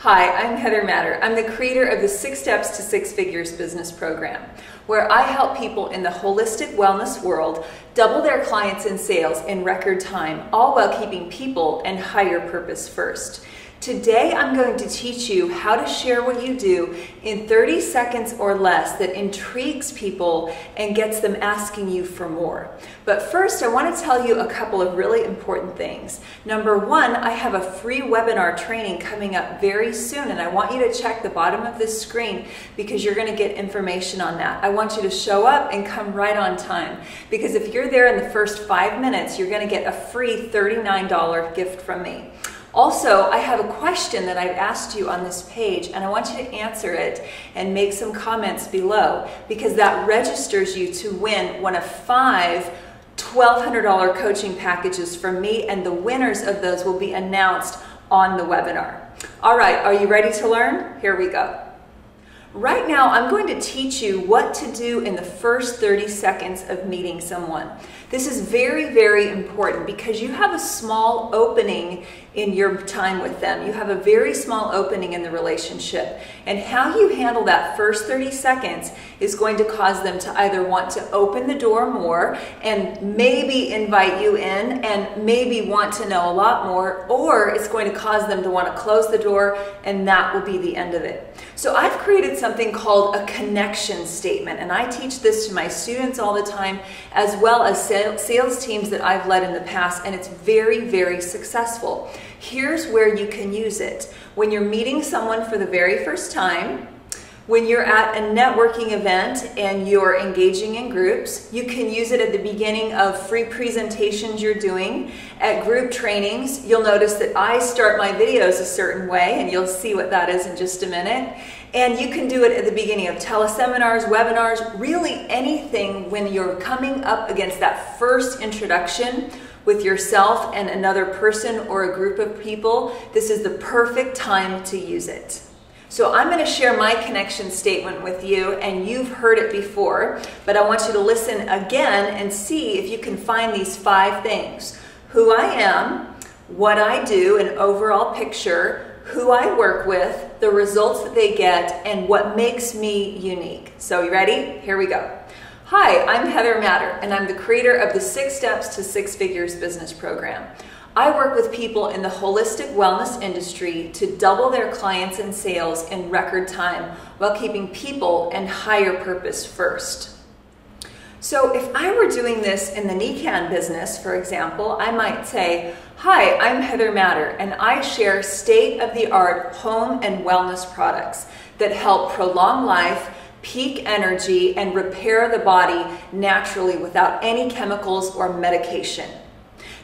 Hi, I'm Heather Matter. I'm the creator of the 6 Steps to Six Figures business program, where I help people in the holistic wellness world double their clients and sales in record time, all while keeping people and higher purpose first. Today, I'm going to teach you how to share what you do in 30 seconds or less that intrigues people and gets them asking you for more. But first, I want to tell you a couple of really important things. Number one, I have a free webinar training coming up very soon, and I want you to check the bottom of this screen because you're going to get information on that. I want you to show up and come right on time, because if you're there in the first 5 minutes, you're going to get a free $39 gift from me. Also, I have a question that I've asked you on this page, and I want you to answer it and make some comments below, because that registers you to win one of 5 $1,200 coaching packages from me, and the winners of those will be announced on the webinar. All right, are you ready to learn? Here we go. Right now, I'm going to teach you what to do in the first 30 seconds of meeting someone. This is very, very important because you have a small opening in your time with them. You have a very small opening in the relationship. And how you handle that first 30 seconds is going to cause them to either want to open the door more and maybe invite you in and maybe want to know a lot more, or it's going to cause them to want to close the door, and that will be the end of it. So I've created something called a connection statement, and I teach this to my students all the time, as well as sales teams that I've led in the past, and it's very, very successful. Here's where you can use it. When you're meeting someone for the very first time, when you're at a networking event and you're engaging in groups, you can use it at the beginning of free presentations you're doing. At group trainings, you'll notice that I start my videos a certain way, and you'll see what that is in just a minute. And you can do it at the beginning of teleseminars, webinars, really anything when you're coming up against that first introduction with yourself and another person or a group of people. This is the perfect time to use it. So I'm going to share my connection statement with you, and you've heard it before, but I want you to listen again and see if you can find these 5 things. Who I am, what I do, an overall picture, who I work with, the results that they get, and what makes me unique. So you ready? Here we go. Hi, I'm Heather Matter, and I'm the creator of the 6 Steps to Six Figures business program. I work with people in the holistic wellness industry to double their clients and sales in record time while keeping people and higher purpose first. So if I were doing this in the NECAN business, for example, I might say, hi, I'm Heather Matter, and I share state-of-the-art home and wellness products that help prolong life, peak energy, and repair the body naturally without any chemicals or medication.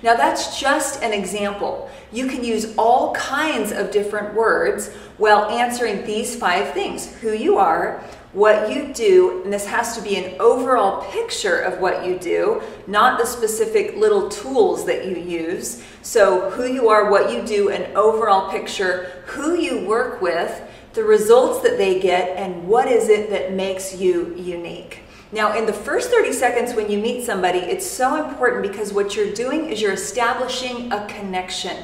Now that's just an example. You can use all kinds of different words while answering these 5 things: who you are, what you do, and this has to be an overall picture of what you do, not the specific little tools that you use. So who you are, what you do, an overall picture, who you work with, the results that they get, and what is it that makes you unique. Now, in the first 30 seconds when you meet somebody, it's so important because what you're doing is you're establishing a connection.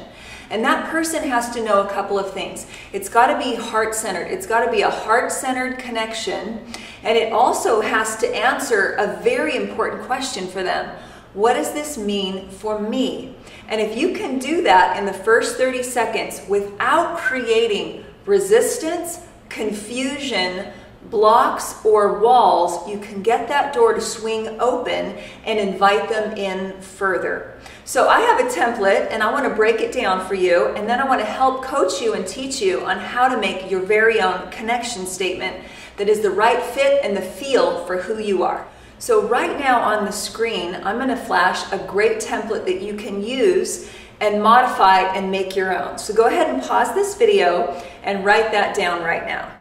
And that person has to know a couple of things. It's got to be heart-centered. It's got to be a heart-centered connection. And it also has to answer a very important question for them. What does this mean for me? And if you can do that in the first 30 seconds without creating resistance, confusion, blocks, or walls, you can get that door to swing open and invite them in further. So I have a template, and I want to break it down for you, and then I want to help coach you and teach you on how to make your very own connection statement that is the right fit and the feel for who you are. So right now on the screen, I'm going to flash a great template that you can use and modify and make your own. So go ahead and pause this video and write that down right now.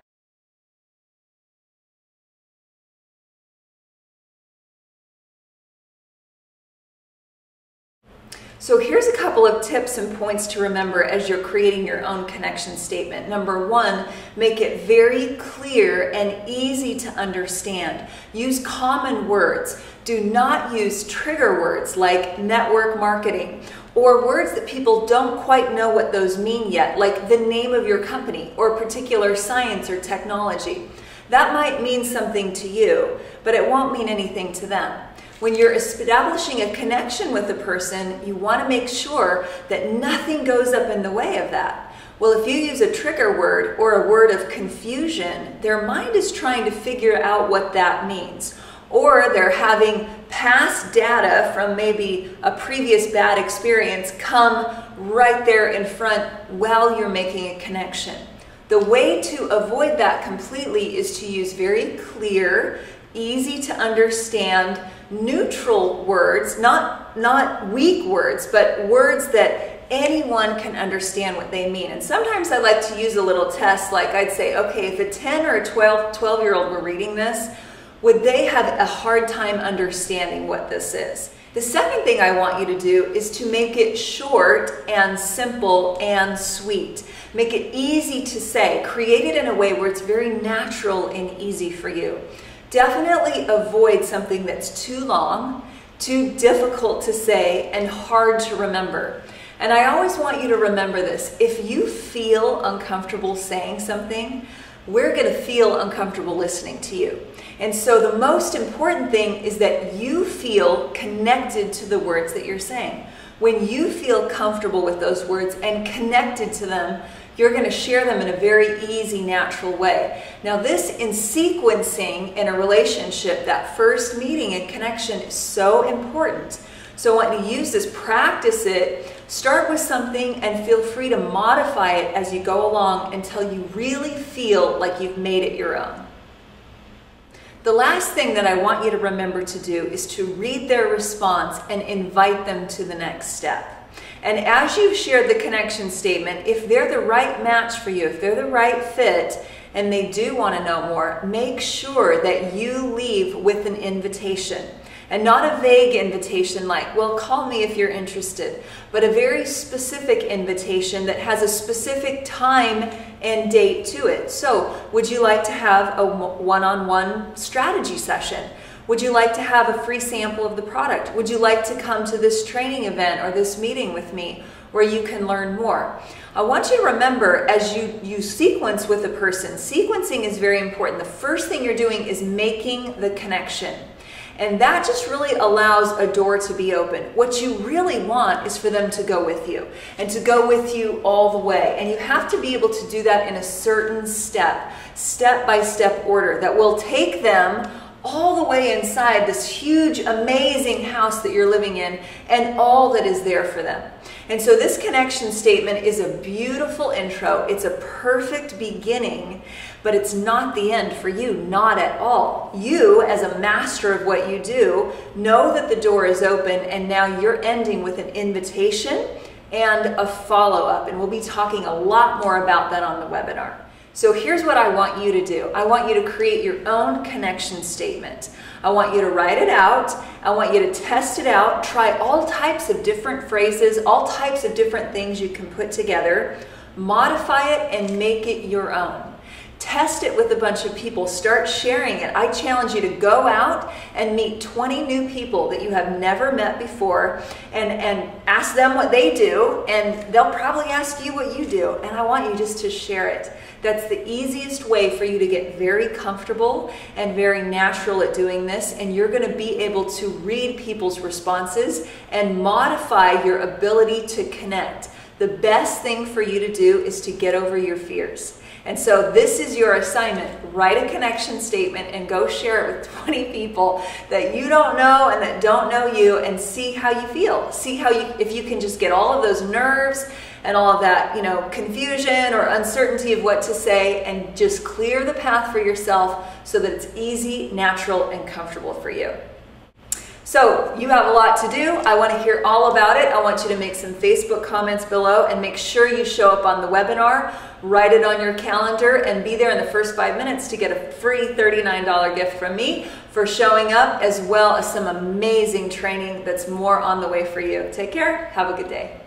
So here's a couple of tips and points to remember as you're creating your own connection statement. Number one, make it very clear and easy to understand. Use common words. Do not use trigger words like network marketing or words that people don't quite know what those mean yet, like the name of your company or particular science or technology. That might mean something to you, but it won't mean anything to them. When you're establishing a connection with a person, you want to make sure that nothing goes up in the way of that. Well, if you use a trigger word or a word of confusion, their mind is trying to figure out what that means. Or they're having past data from maybe a previous bad experience come right there in front while you're making a connection. The way to avoid that completely is to use very clear, easy to understand, neutral words, not weak words, but words that anyone can understand what they mean. And sometimes I like to use a little test, like I'd say, okay, if a 10 or a 12-year-old were reading this, would they have a hard time understanding what this is? The second thing I want you to do is to make it short and simple and sweet. Make it easy to say. Create it in a way where it's very natural and easy for you. Definitely avoid something that's too long, too difficult to say, and hard to remember. And I always want you to remember this. If you feel uncomfortable saying something, we're going to feel uncomfortable listening to you. And so the most important thing is that you feel connected to the words that you're saying. When you feel comfortable with those words and connected to them, you're going to share them in a very easy, natural way. Now this in sequencing in a relationship, that first meeting and connection is so important. So when you use this, practice it, start with something and feel free to modify it as you go along until you really feel like you've made it your own. The last thing that I want you to remember to do is to read their response and invite them to the next step. And as you've shared the connection statement, if they're the right match for you, if they're the right fit, and they do want to know more, make sure that you leave with an invitation. And not a vague invitation like, well, call me if you're interested, but a very specific invitation that has a specific time and date to it. So, would you like to have a one-on-one strategy session? Would you like to have a free sample of the product? Would you like to come to this training event or this meeting with me where you can learn more? I want you to remember as you sequence with a person, sequencing is very important. The first thing you're doing is making the connection. And that just really allows a door to be open. What you really want is for them to go with you and to go with you all the way. And you have to be able to do that in a certain step-by-step order that will take them all the way inside this huge, amazing house that you're living in and all that is there for them. And so this connection statement is a beautiful intro. It's a perfect beginning, but it's not the end for you, not at all. You, as a master of what you do, know that the door is open and now you're ending with an invitation and a follow-up. And we'll be talking a lot more about that on the webinar. So here's what I want you to do. I want you to create your own connection statement. I want you to write it out. I want you to test it out. Try all types of different phrases, all types of different things you can put together. Modify it and make it your own. Test it with a bunch of people. Start sharing it. I challenge you to go out and meet 20 new people that you have never met before and ask them what they do, and they'll probably ask you what you do. And I want you just to share it. That's the easiest way for you to get very comfortable and very natural at doing this, and you're going to be able to read people's responses and modify your ability to connect. The best thing for you to do is to get over your fears. And so this is your assignment. Write a connection statement and go share it with 20 people that you don't know and that don't know you, and see how you feel. See how if you can just get all of those nerves and all of that, confusion or uncertainty of what to say, and just clear the path for yourself so that it's easy, natural, and comfortable for you. So you have a lot to do. I want to hear all about it. I want you to make some Facebook comments below and make sure you show up on the webinar. Write it on your calendar and be there in the first 5 minutes to get a free $39 gift from me for showing up, as well as some amazing training that's more on the way for you. Take care. Have a good day.